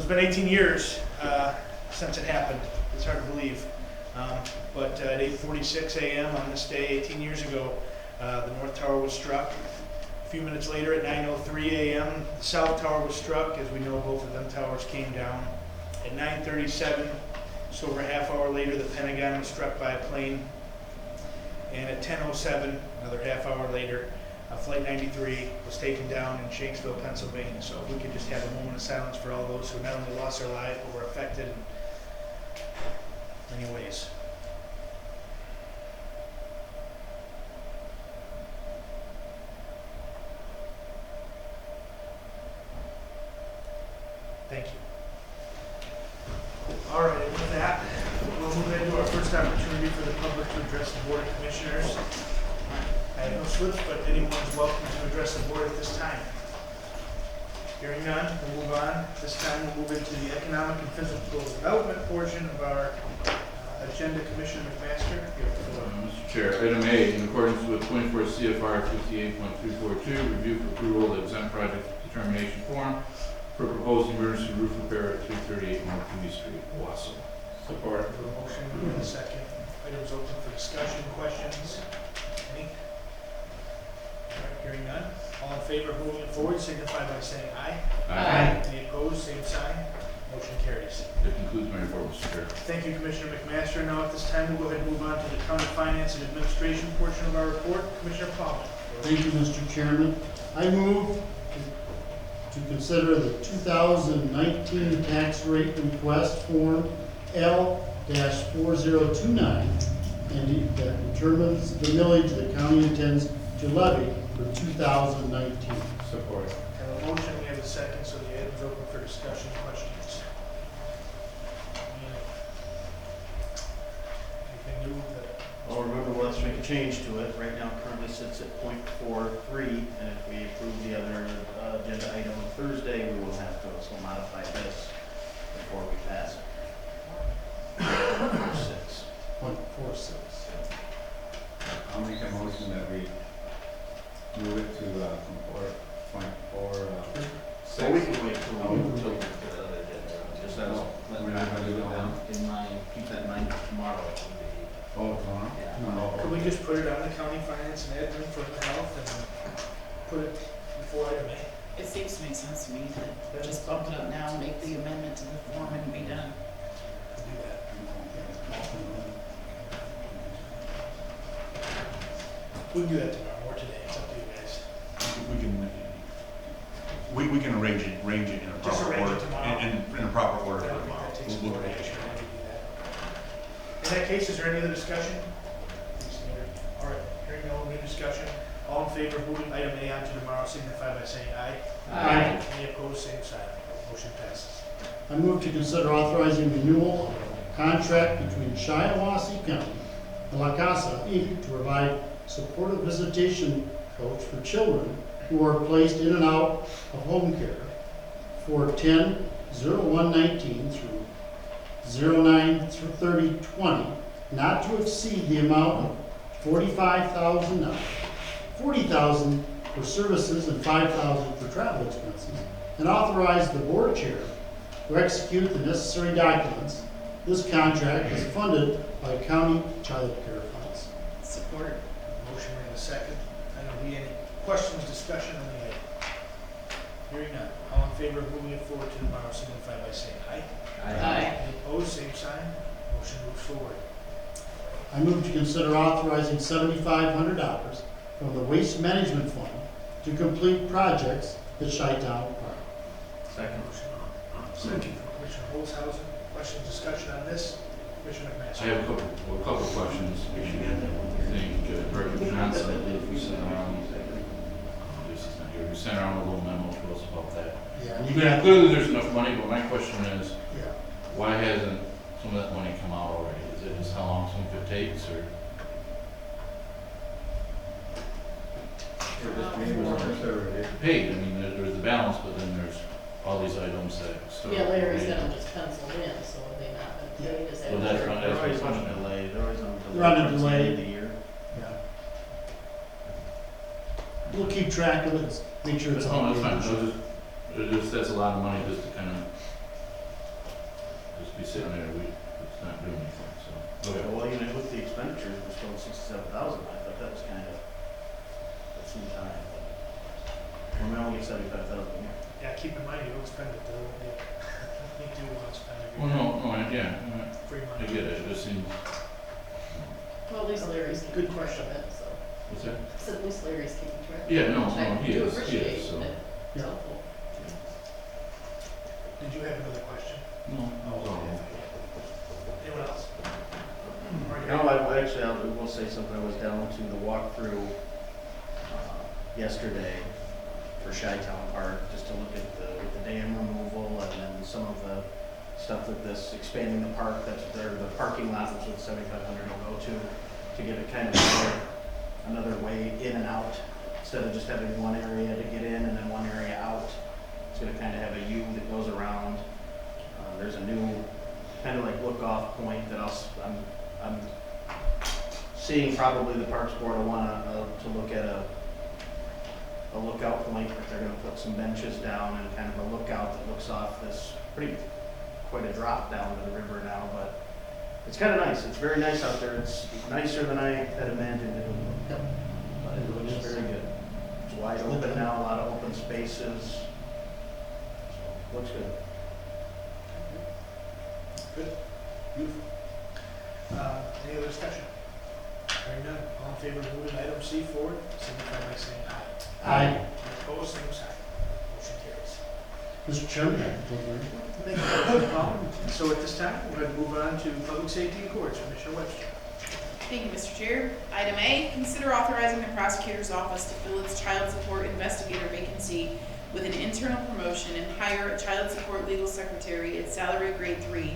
it's been 18 years since it happened. It's hard to believe. But at 8:46 a.m. on this day, 18 years ago, the North Tower was struck. A few minutes later at 9:03 a.m., the South Tower was struck. As we know, both of them towers came down. At 9:37, just over a half hour later, the Pentagon was struck by a plane. And at 10:07, another half hour later, Flight 93 was taken down in Shanksville, Pennsylvania. So if we could just have a moment of silence for all those who not only lost their life, but were affected in many ways. Thank you. All right, and with that, we'll move into our first opportunity for the public to address the Board of Commissioners. I have no slips, but anyone is welcome to address the board at this time. Hearing none, we'll move on. This time we'll move into the economic and physical development portion of our agenda. Commissioner McMaster, you have the floor. Mr. Chair, item A, in accordance with 24 CFR 58.342, review for approval of exempt project determination form for proposed emergency roof repair at 338 North County Street, Shiawassee. Support. For a motion, and a second. Items open for discussion, questions. Any? All right, hearing none. All in favor of moving it forward, signify by saying aye. Aye. Any opposed, same sign. Motion carries. That concludes my report, Mr. Chair. Thank you, Commissioner McMaster. Now at this time, we'll go ahead and move on to the county finance and administration portion of our report. Commissioner Palmer. Thank you, Mr. Chairman. I move to consider the 2019 tax rate request form L-4029 and that determines the millage the county intends to levy for 2019. Support. Have a motion, we have a second, so the item's open for discussion, questions. Anything new that? Well, remember, let's make a change to it. Right now, currently sits at .43, and if we approve the other agenda item on Thursday, we will have to also modify this before we pass it. 0.46. 0.46. I'll make a motion that we move it to from 4.4. So we can wait till the other agenda. Just as, We're not gonna do it now? in mind, keep that in mind tomorrow. Oh, tomorrow? Yeah. Could we just put it on the county finance and admin for the health and put it before item A? It seems to make sense to me to just bump it up now, make the amendment to the form and be done. Do that. We can do that tomorrow or today, it's up to you guys. We can arrange it in a Just proper arrange it order, tomorrow. in a proper order I for don't think tomorrow. that takes We'll board look at action, it. I can do that. In that case, is there any other discussion? All right, hearing no new discussion, all in favor of moving item A on to tomorrow, signify by saying aye. Aye. Any opposed, same sign. Motion passes. I move to consider authorizing renewal of a contract between Shiawassee County and La Casa, Inc. to provide supportive visitation coach for children who are placed in and out of home care for 10/01/19 through 09/30/20, not to exceed the amount of $45,000, $40,000 for services and $5,000 for travel expenses, and authorize the board chair to execute the necessary documents. This contract is funded by county child care funds. Support. Motion and a second. Item B, any questions, discussion on the item? Hearing none. All in favor of moving it forward to tomorrow, signify by saying aye. Aye. Any opposed, same sign. Motion moves forward. I move to consider authorizing $7,500 from the Waste Management Fund to complete projects at Chi-Town Park. Second. Second from Commissioner Olshausen. Questions, discussion on this? Commissioner I McMaster. have a couple questions. I think Director Johnson, if we sent around, this is not here, we sent around a little memo to us about that. Yeah. Clearly, there's enough money, but my question is, Yeah. why hasn't some of that money come out already? Is it just how long some of it takes, or? Paid, I mean, there's the balance, but then there's all these items that still. Yeah, Larry's got them just penciled in, so have they not been paid? Is that Well, what that's you're- right. They're always on a delay. They're always on a delay. They're on a towards the delay. end of the year. Yeah. We'll keep track of it, make sure it's Oh, on. that's fine, that's a lot of money just to kind of just be sitting there, it's not doing anything, so. Go ahead. Well, you know, with the expenditures, we're still at 67,000, I thought that was kind of, that seemed high. Well, we only get 75,000 a year. Yeah, keep in mind, you don't spend it though. You do want to spend it. Well, no, yeah, Free I money. get it, it just seems, Well, at least Larry's Good keeping track question. of it, so. what's that? I said at least Larry's keeping track. of it, Yeah, no, which I he do is, appreciate, so. but it's helpful. Did you have another question? No, that's all. Anyone else? No, I will say something. I was down to the walkthrough yesterday for Chi-Town Park, just to look at the dam removal and then some of the stuff with this expanding the park, that's there, the parking lot, which is 7,500 will go to give it kind of another way in and out, instead of just having one area to get in and then one area out. It's gonna kind of have a U that goes around. There's a new kind of like look-off point that I'm seeing probably the Parks Board will want to look at a lookout point, if they're gonna put some benches down and kind of a lookout that looks off this quite a drop down to the river now, but it's kind of nice. It's very nice out there. It's nicer than I had imagined it would look. But it looks very good. It's wide open now, a lot of open spaces. So, looks good. Good. Beautiful. Any other discussion? Hearing none. All in favor of moving item C forward, signify by saying aye. Aye. Any opposed, same sign. Motion carries. Mr. Chairman, I have one more. Thank you, Mr. Paul. So at this time, we're going to move on to public safety and courts. Commissioner Webster. Thank you, Mr. Chair. Item A, consider authorizing the prosecutor's office to fill its child support investigator vacancy with an internal promotion and hire a child support legal secretary at salary grade 3,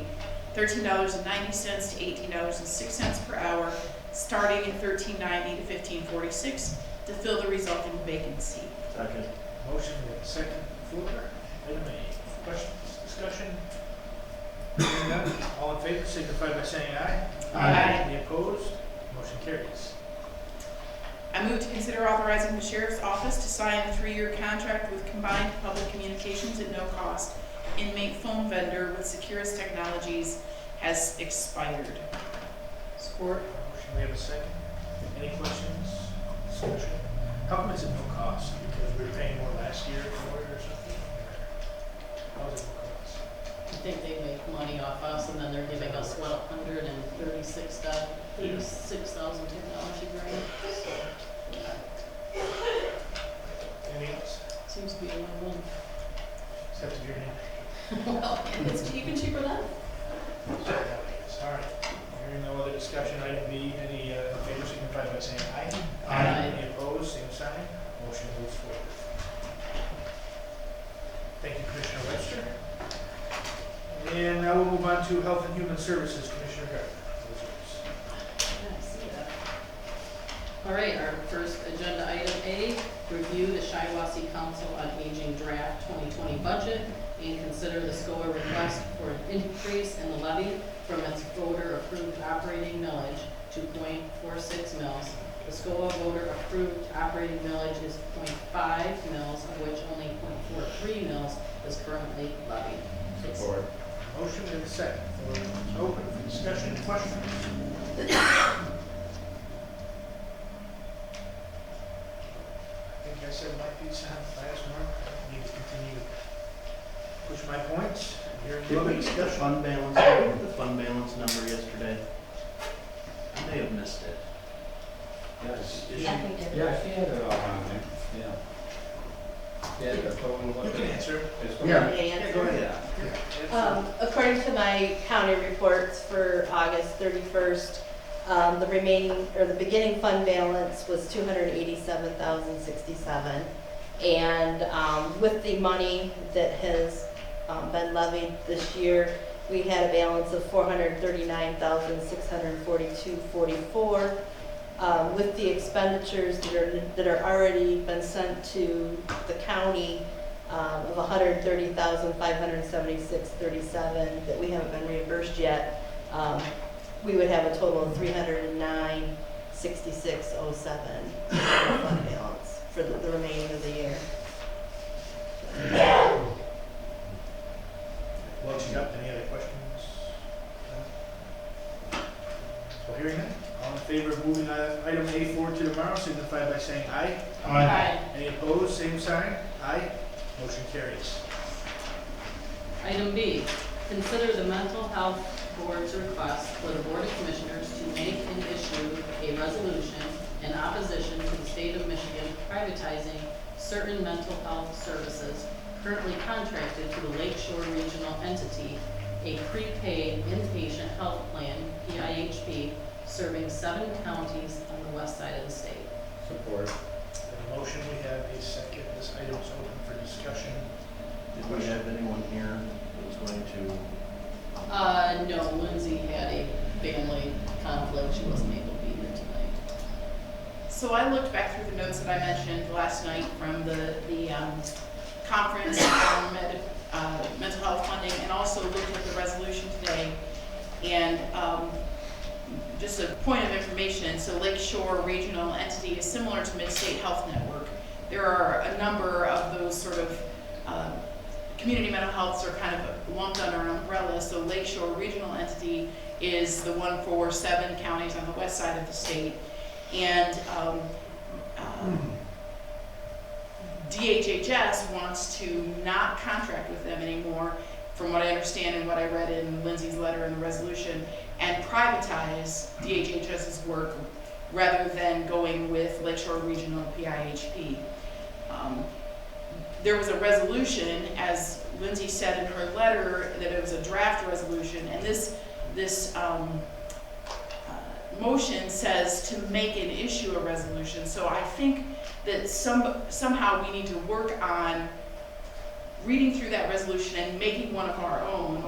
$13.90 to $18.06 per hour, starting at $13.90 to $15.46 to fill the resulting vacancy. Second. Motion with second floor. Item A. Questions, discussion? Hearing none. All in favor, signify by saying aye. Aye. Any opposed? Motion carries. I move to consider authorizing the sheriff's office to sign a 3-year contract with Combined Public Communications at no cost. Inmate phone vendor with Securus Technologies has expired. Support. Motion, we have a second. Any questions, discussion? How come it's at no cost? Because we were paying more last year for it or something? Or how is it no cost? I think they make money off us, and then they're giving us, what, 36,000 technology grant, so, Anything else? seems to be a win-win. Except if your name. Well, and it's even cheaper than. All right. Hearing no other discussion, item B, any in favor signify by saying aye. Aye. Any opposed, same sign. Motion moves forward. Thank you, Commissioner Webster. And now we'll move on to Health and Human Services, Commissioner Gardner. Those are yours. Yeah, I see that. All right, our first agenda item A, review the Shiawassee Council on Aging draft 2020 budget and consider the SCOA request for an increase in the levy from its voter-approved operating millage to .46 mils. The SCOA voter-approved operating millage is .5 mils, of which only .43 mils is currently levied. Support. Motion and a second. Floor is open for discussion and questions. I think I said my piece on last month. I need to continue to push my points. Hearing no Did other we get the discussion. fund balance? Did we get the fund balance number yesterday? I may have missed it. Yes. Did Yeah, she- we did. Yeah, she had it all on there, yeah. Yeah, the total. You can answer. It's Yeah. Yeah, go ahead. According to my county reports for August 31st, the remaining, or the beginning fund balance was $287,067. And with the money that has been levied this year, we had a balance of $439,642.44. With the expenditures that are already been sent to the county, of $130,576.37 that we haven't been reimbursed yet, we would have a total of $309,6607 fund balance for the remaining of the year. Well, you got any other questions? favor of moving item A forward to tomorrow, signify by saying aye. Aye. Any opposed, same sign. Aye. Motion carries. Item B, consider the mental health board's request for the Board of Commissioners to make and issue a resolution in opposition to the state of Michigan privatizing certain mental health services currently contracted to the Lakeshore Regional Entity, a prepaid inpatient health plan, PIHP, serving 7 counties on the west side of the state. Support. The motion, we have a second. This item is open for discussion. Did we have anyone here that was going to? No, Lindsay had a family conflict, she wasn't able to be here tonight. So I looked back through the notes that I mentioned last night from the conference on mental health funding, and also looked at the resolution today. And just a point of information, so Lakeshore Regional Entity is similar to Mid-State Health Network. There are a number of those sort of community mental healths are kind of lumped under an umbrella. So Lakeshore Regional Entity is the one for 7 counties on the west side of the state. And DHHS wants to not contract with them anymore, from what I understand and what I read in Lindsay's letter in the resolution, and privatize DHHS's work rather than going with Lakeshore Regional PIHP. There was a resolution, as Lindsay said in her letter, that it was a draft resolution, and this motion says to make and issue a resolution. So I think that somehow we need to work on reading through that resolution and making one of our own,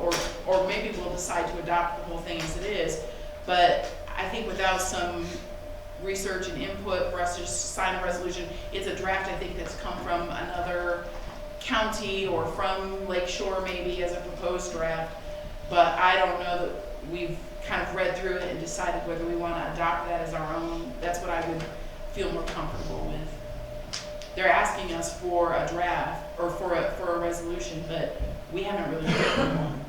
or maybe we'll decide to adopt the whole thing as it is. But I think without some research and input for us to just sign a resolution, it's a draft, I think, that's come from another county or from Lakeshore maybe as a proposed draft. But I don't know that we've kind of read through it and decided whether we want to adopt that as our own. That's what I would feel more comfortable with. They're asking us for a draft or for a resolution, but we haven't really written one.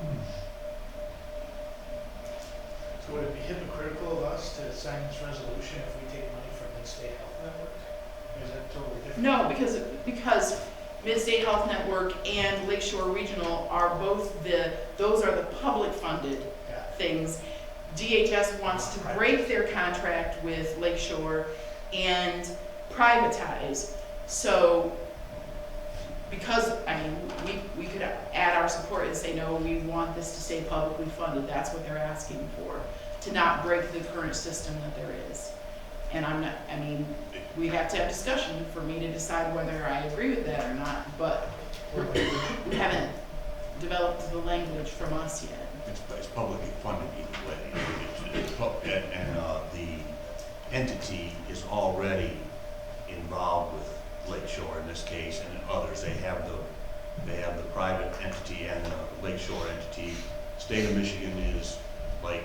So would it be hypocritical of us to sign this resolution if we take money from Mid-State Health Network? Or is that totally different? No, because Mid-State Health Network and Lakeshore Regional are both those are the public funded Yeah. things. DHS wants to break their contract with Lakeshore and privatize. So, because, I mean, we could add our support and say, no, we want this to stay publicly funded. That's what they're asking for, to not break the current system that there is. And we'd have to have discussion for me to decide whether I agree with that or not, but we haven't developed the language from us yet. It's publicly funded either way. And the entity is already involved with Lakeshore in this case and in others. They have the private entity and the Lakeshore entity. State of Michigan is like,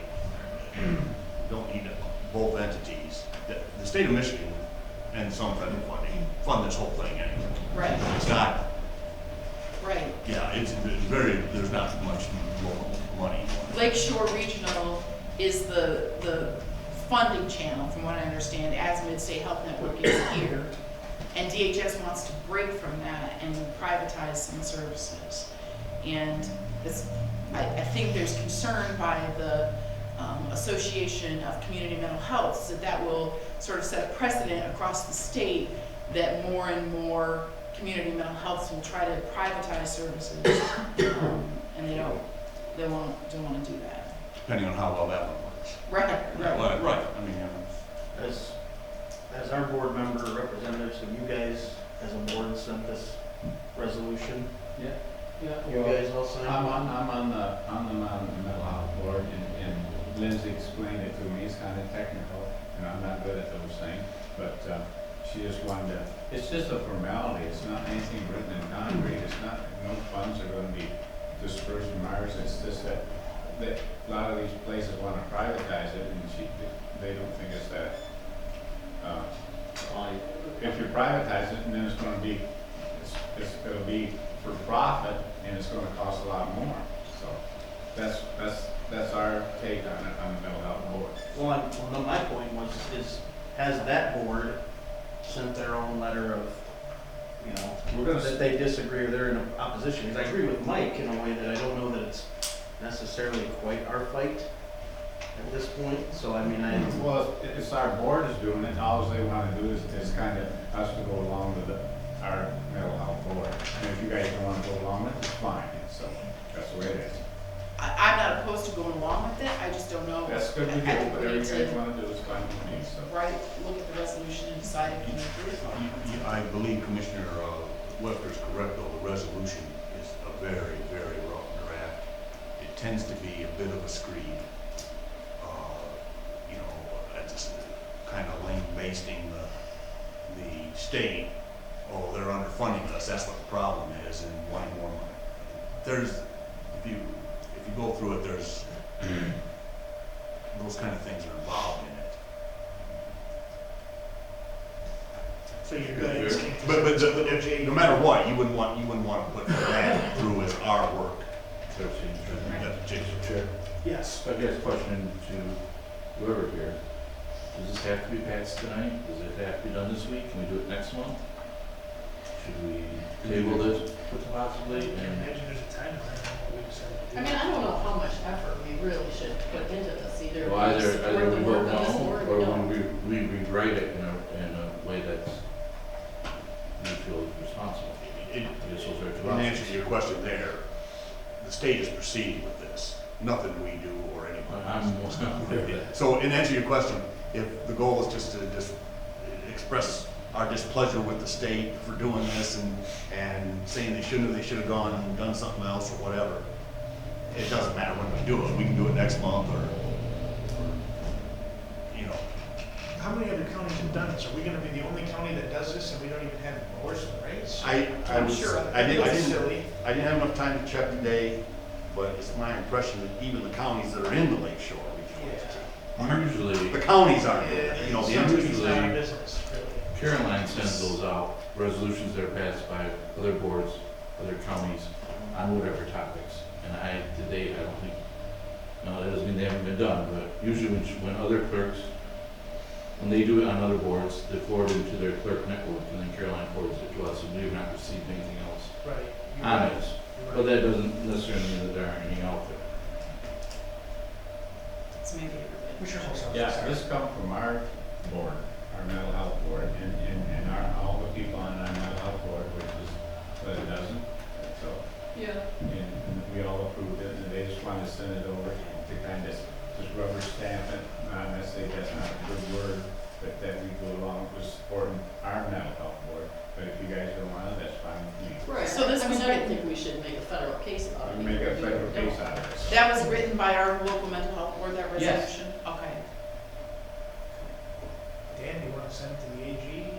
don't need both entities. The state of Michigan and some federal funding fund this whole thing anyway. Right. It's not, Right. yeah, there's not much local money. Lakeshore Regional is the funding channel, from what I understand, as Mid-State Health Network is here. And DHS wants to break from that and privatize some services. And I think there's concern by the Association of Community Mental Health that will sort of set a precedent across the state that more and more community mental health will try to privatize services, and they don't want to do that. Depending on how well that one works. Right. I mean, As our board member representatives, have you guys, as a board, sent this resolution? Yeah. You guys all signed? I'm on the mental health board, and Lindsay explained it to me. It's kind of technical, and I'm not good at those things, but she just wanted to, it's just a formality. It's not anything written in concrete. It's not, no funds are going to be dispersed from ours. It's just that a lot of these places want to privatize it, and they don't think it's that. If you privatize it, and then it's going to be, it'll be for profit, and it's going to cost a lot more. So That's our take on it, on the mental health board. Well, no, my point was, has that board sent their own letter of, you We're know, gonna that they disagree or they're in opposition? Because I agree with Mike in a way that I don't know that it's necessarily quite our fight at this point, so I mean, Well, it's our board is doing it, all they wanna do is kind of us to go along with our mental health board. And if you guys don't wanna go along with it, it's fine, so that's the way it is. I'm not opposed to going along with it, I just don't know. That's good with I you, think we whatever you need guys to, wanna do is fine with me, so. right, look at the resolution and decide if we approve. I believe Commissioner Webster's correct, though, the resolution is a very, very rough draft. It tends to be a bit of a screed. You know, it's kind of lame-basting the state, oh, they're underfunding us, that's what the problem is, and wanting more money. There's, if you go through it, there's, those kind of things are involved in it. So you're good. But no matter what, you wouldn't want to put that through as our work. Chair. Yes. So I guess question to whoever here, does this have to be passed tonight? Does it have to be done this week? Can we do it next month? Should we table this possibly? I can And imagine there's a time limit on what we decided to do. I mean, I don't know how much effort we really should put into this, either well, we support either the we work vote of this no, board or or no. we rewrite it in a way that's we feel is responsible. I guess those are two In options. answer to your question there, the state is proceeding with this. Nothing we do or anyone I'm aware of that. So in answer to your question, if the goal is just to express our displeasure with the state for doing this and saying they should have gone and done something else or whatever, it doesn't matter when we do it. We can do it next month or you know. How many other counties have done this? Are we gonna be the only county that does this and we don't even have horse race? I'm sure. I It's silly. didn't have enough time to check today, but it's my impression that even the counties that are in the Lake Shore Usually, the counties aren't, Yeah, you know, the somebody's entities. not in business, really. Caroline sends those out, resolutions that are passed by other boards, other counties, on whatever topics. And to date, I don't think, no, that doesn't mean they haven't been done, but usually when other clerks, when they do it on other boards, they forward it to their clerk network, and then Caroline forwards it to us, and we have not received anything else Right. You're on right. this. You're But right. that doesn't necessarily mean that there aren't any out there. So maybe everybody. Commissioner Holzhauer. Yeah, this come from our board, our mental health board, and all the people on our mental health board, which is what it doesn't, so. Yeah. And we all approved it, and they just wanted to send it over to kind of just rubber stamp it, not necessarily, that's not a good word, but that we go along with supporting our mental health board. But if you guys don't want it, that's fine with me. Right, So this I mean, was I don't written- think we should make a federal case about it. We make a federal case out of it. so. That was written by our local mental health board, that Yes. resolution? Okay. Dan, do you wanna send it to the AG?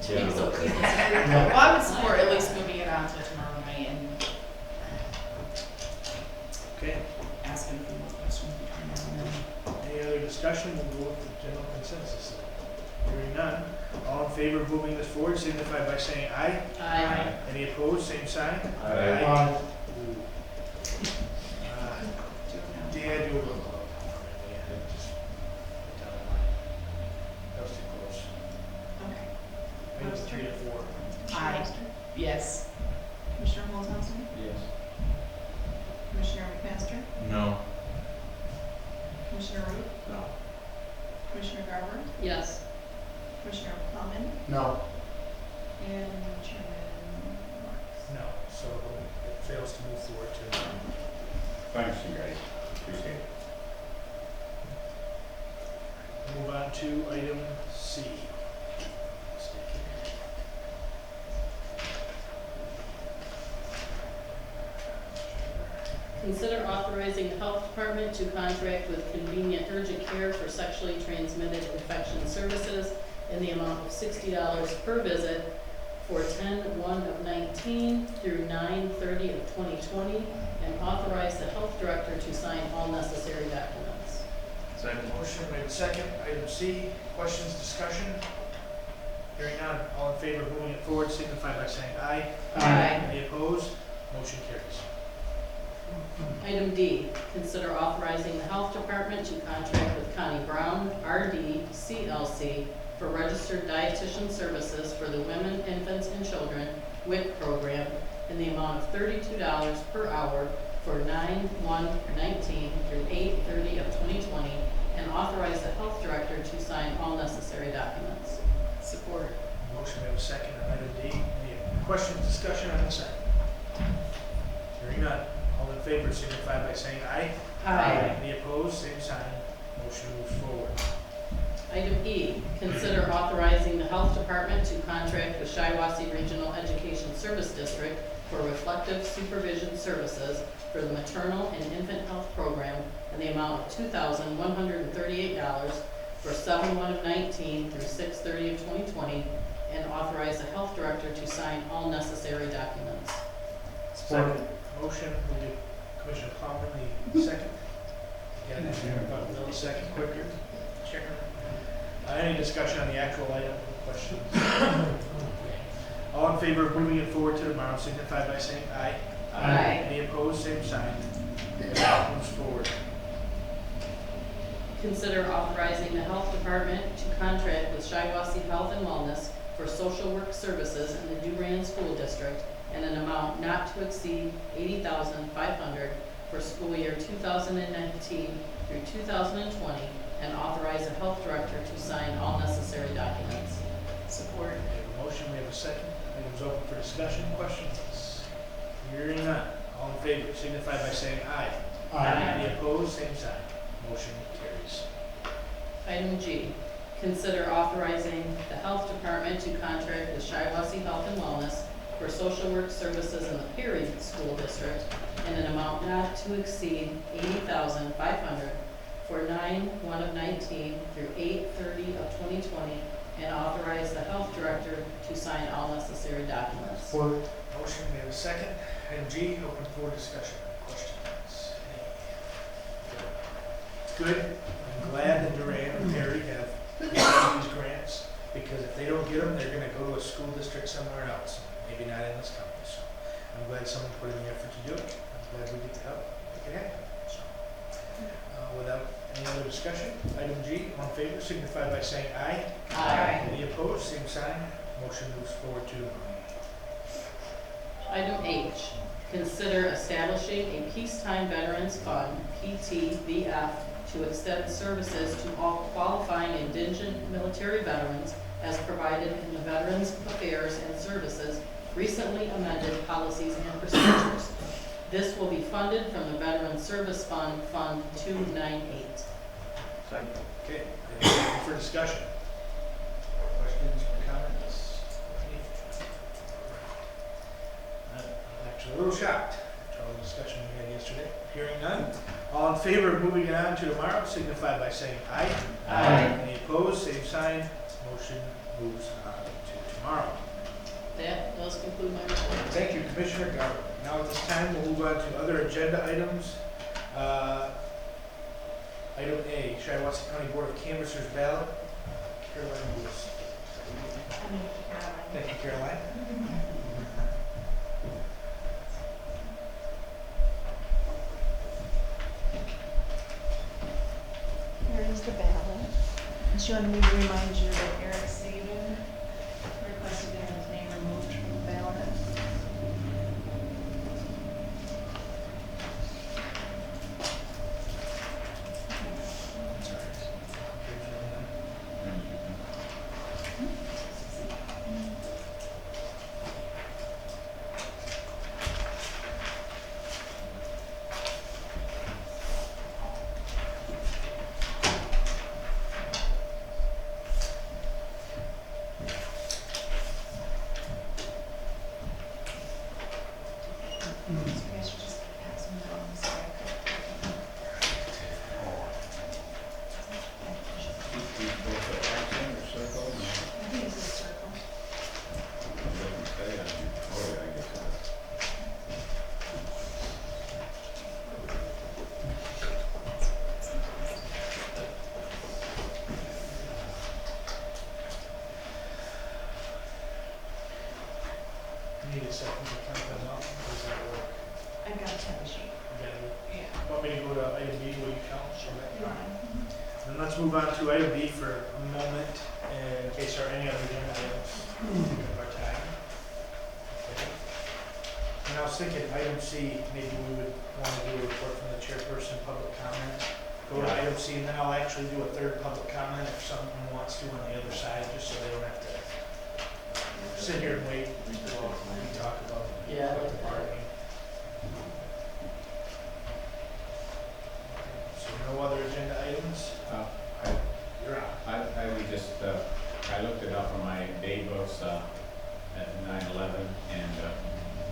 Yeah, so we disagree. Well, I would support at least moving it on to tomorrow night and Okay. asking a few more questions between now and then. Any other discussion? We'll go with the general consensus. Hearing none. All in favor of moving this forward, signify by saying aye. Aye. Any opposed, same sign. Aye. Dan, do a roll call. Yeah, just put down the line. That was too close. Okay. I think it was 3 to 4. Aye. Yes. Commissioner Holzhausen, Yes. Commissioner McMaster, No. Commissioner Root, No. Commissioner Garber, Yes. Commissioner Plowman, No. and Chairman Marks. No, so it fails to move forward to. Thanks, you guys, appreciate it. Move on to item C. Consider authorizing the health department to contract with Convenient Urgent Care for sexually transmitted infection services in the amount of $60 per visit for 10/1/19 through 9/30/2020, and authorize the health director to sign all necessary documents. Second. Motion made second, item C, questions, discussion? Hearing none, all in favor of moving it forward, signify by saying aye. Aye. Any opposed? Motion carries. Item D, consider authorizing the health department to contract with Connie Brown, RD, CLC, for registered dietitian services for the Women, Infants, and Children WIC program in the amount of $32 per hour for 9/1/19 through 8/30 of 2020, and authorize the health director to sign all necessary documents. Support. Motion, we have a second on item D. Any questions, discussion on this item? Hearing none. All in favor signify by saying aye. Any opposed, same sign. Motion moves forward. Item E, consider authorizing the health department to contract with Shiawassee Regional Education Service District for reflective supervision services for the maternal and infant health program in the amount of $2,138 for 7/1/19 through 6/30 of 2020, and authorize the health director to sign all necessary documents. Support. Motion, we'll do Commissioner Plowman, the second. Again, about a millisecond quicker. Chairman. Any discussion on the actual item? Questions? All in favor of moving it forward to tomorrow signify by saying aye. Any opposed, same sign. Motion moves forward. Consider authorizing the health department to contract with Shiawassee Health and Wellness for social work services in the Durand School District in an amount not to exceed $80,500 for school year 2019 through 2020, and authorize the health director to sign all necessary documents. Support. We have a motion, we have a second. Items open for discussion, questions? Hearing none. All in favor signify by saying aye. Any opposed, same sign. Motion carries. Item G, consider authorizing the health department to contract with Shiawassee Health and Wellness for social work services in the Perry School District in an amount not to exceed $80,500 for 9/1/19 through 8/30 of 2020, and authorize the health director to sign all necessary documents. Support. Motion, we have a second. Item G, open for discussion. Questions? It's good. I'm glad that Durand and Perry have gotten these grants, because if they don't get them, they're gonna go to a school district somewhere else, maybe not in this county. So I'm glad someone put in the effort to do it. I'm glad we get to help make it happen. So, without any other discussion, item G, all in favor, signify by saying aye. Any opposed, same sign. Motion moves forward to Item H, consider establishing a Peacetime Veterans Fund, PTVF, to extend services to all qualifying indigent military veterans as provided in the Veterans Affairs and Services recently amended policies and procedures. This will be funded from the Veterans Service Fund, Fund 298. Second. Okay, open for discussion. Questions or comments? I'm actually a little shocked after all the discussion we had yesterday. Hearing none. All in favor of moving it on to tomorrow signify by saying aye. Any opposed, same sign. Motion moves on to tomorrow. That does conclude my report. Thank you, Commissioner Garber. Now at this time, we'll move on to other agenda items. Item A, Shiawassee County Board of Canvassers ballot. Caroline Lewis. Thank you, Caroline. Here is the ballot. She wanted me to remind you that Eric Saban requested to have his name removed from the ballot. So you guys should just pass them down so I I think it's a circle. Need a second to count them up. Does that work? I've got a tab sheet. Yeah. Want me to go to item B, will you count? So that- You're on. And let's move on to item B for a moment, in case there are any other agenda items. Pick up our time. Okay. And I was thinking, item C, maybe we would want to do a report from the chairperson, public comment. Go to item C, and then I'll actually do a third public comment if someone wants to on the other side, just so they don't have to sit here and wait while we talk about Yeah, I like collective that. bargaining. So no other agenda items? You're on. I would just, I looked it up on my day books, at 9/11, and,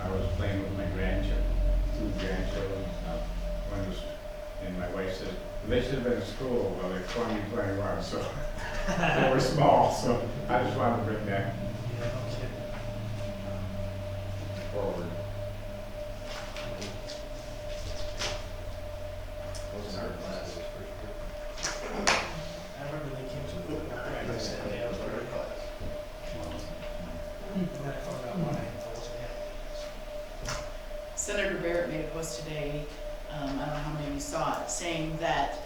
I was playing with my grandchildren, 2 grandchildren, one was, and my wife said, they should have been in school, well, they're 20, 21, so they were small, so I just wanted to bring that Yeah, no kidding. forward. Wasn't our class. I remember they came to the practice that day, I was very glad. And then I found out why I wasn't happy. Senator Barrett made a post today, I don't know how many of you saw it, saying that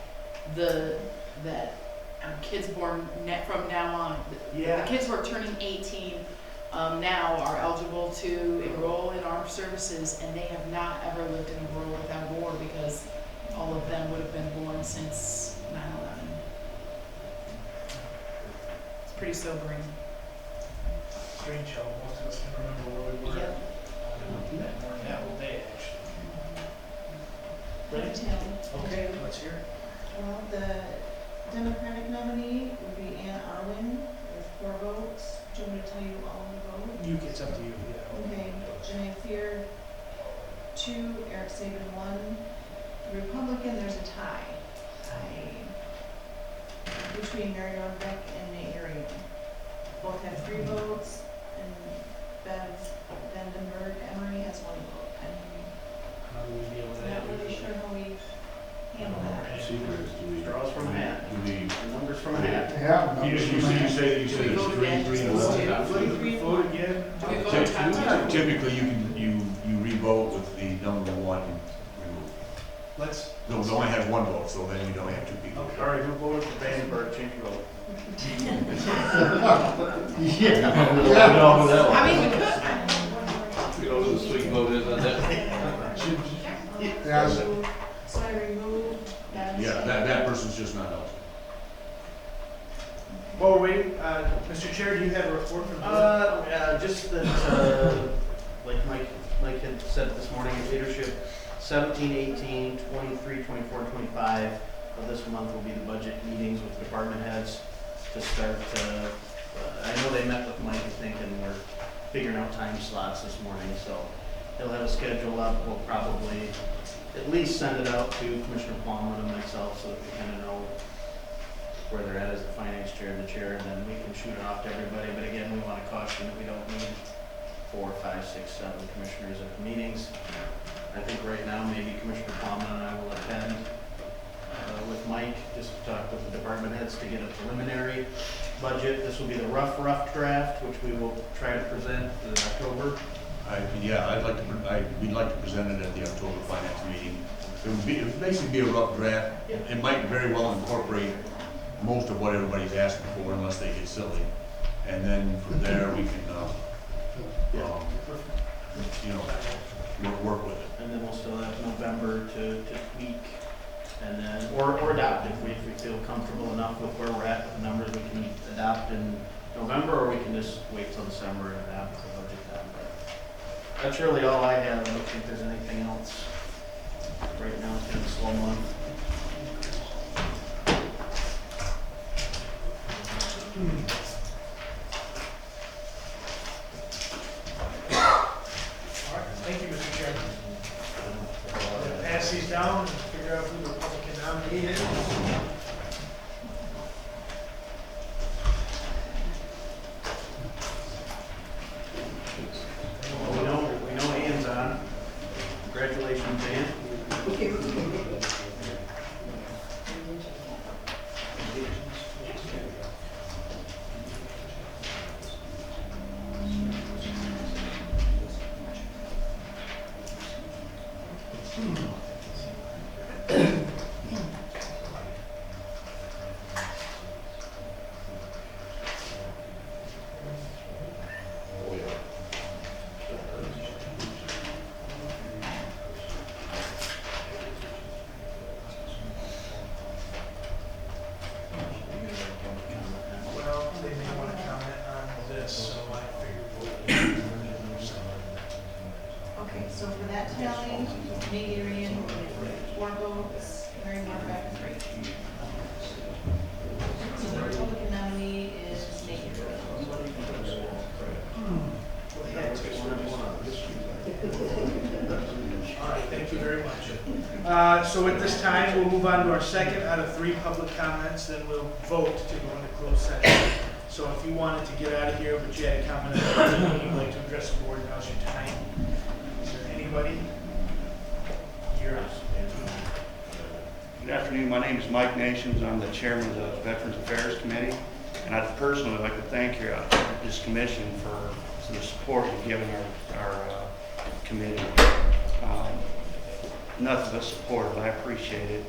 kids born from now on, the kids who are turning 18 now are eligible to enroll in armed services, and they have not ever lived in a world without war because all of them would have been born since 9/11. It's pretty sobering. Strange how most of us can remember where we were Yep. that morning, that whole day, actually. Item 10. Okay, let's hear it. Well, the Democratic nominee would be Ann Arwin with 4 votes. Do you want me to tell you all the votes? It's up to you, yeah. Okay, Janae Fear, 2, Eric Saban, 1. Republican, there's a tie. Between Mary Ellen Beck and Nate Arian. Both have 3 votes, and Bev Vandenberg Emery has 1 vote. How do we deal with I'm that? not really sure how we handle that. Secrets, do we? Straws from a hat. Do we? Numbers from a hat. Yeah. You say Do we vote again? three, and Just one. two? Vote again. Do we vote top? Typically, you re-vote with the number 1 removed. Let's, No, we only have 1 vote, so then you don't have 2 people. okay. All right, who voted for Vandenberg, change your vote. Yeah. I mean, we could. You know who the sweet vote is on that? Yeah. So I remove that. Yeah, that person's just not eligible. While we're waiting, Mr. Chair, do you have a report from the board? Just that, like Mike had said this morning, leadership 17, 18, 23, 24, 25 of this month will be the budget meetings with department heads to start, I know they met with Mike, I think, and we're figuring out time slots this morning, so he'll have a schedule up. We'll probably at least send it out to Commissioner Plummer and myself so that we kind of know where they're at as the finance chair and the chair, and then we can shoot it off to everybody. But again, we want to caution that we don't need 4, 5, 6, 7 commissioners at the meetings. I think right now, maybe Commissioner Plummer and I will attend with Mike, just to talk with the department heads to get a preliminary budget. This will be the rough draft, which we will try to present in October. We'd like to present it at the October finance meeting. It would basically be a rough draft. It might very well incorporate most of what everybody's asking for unless they get silly. And then from there, we can, work with it. And then we'll still have November to tweak and then, or adopt if we feel comfortable enough with where we're at with the numbers, we can adopt in November, or we can just wait till December and adopt the budget then. But that's really all I have. I don't think there's anything else. Right now, it's kind of a slow month. All right, thank you, Mr. Chairman. I'm gonna pass these down and figure out who the Republican nominee is. Well, we know Ann's on. Congratulations, Ann. Well, they may want to comment on this, so I figured we'll. Okay, so for that tally, Nate Arian, 4 votes, Mary Marbeck, 3. So the Republican nominee is Nate Arian. All right, thank you very much. So at this time, we'll move on to our second out of 3 public comments, then we'll vote to go into closed session. So if you wanted to get out of here, but you had a comment or you'd like to address the board, now's your time. Is there anybody? You're up. Good afternoon, my name is Mike Nations, I'm the chairman of the Veterans Affairs Committee, and I'd personally like to thank this commission for the support you've given our committee. Enough of us support it, I appreciate it,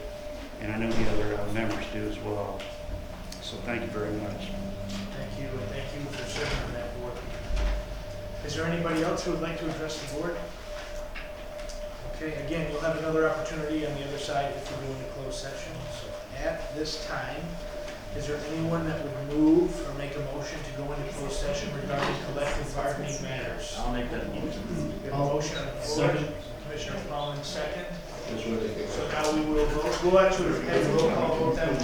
and I know the other members do as well. So thank you very much. Thank you, and thank you for serving on that board. Is there anybody else who would like to address the board? Okay, again, you'll have another opportunity on the other side if we go into closed session. So at this time, is there anyone that would move or make a motion to go into closed session regarding collective bargaining matters? I'll make that motion. We have a motion on the floor. Commissioner Plowman, second. So now we will vote. We'll actually have a roll call vote that one.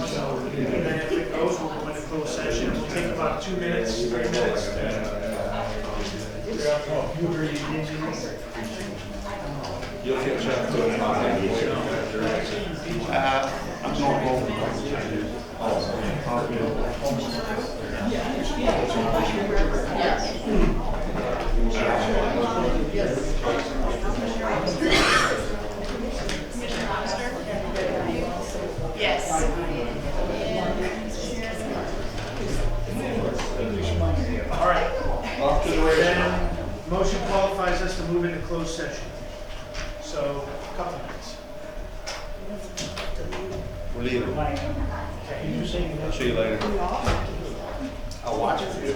And then if it goes, we'll go into closed session. We'll take about 2 minutes, 3 minutes. You'll get checked to it. I'm going home. Yes. All right. Off to the races. Then motion qualifies us to move into closed session. So, a couple minutes. We're leaving. I'll see you later. I'll watch it for you.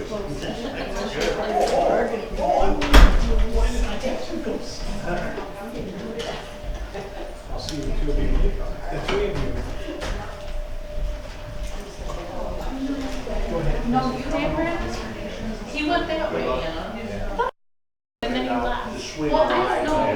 I'll see you, 2 of you. The 3 of you. No, you never. He went that way, you know. And then he left. Well, I don't know.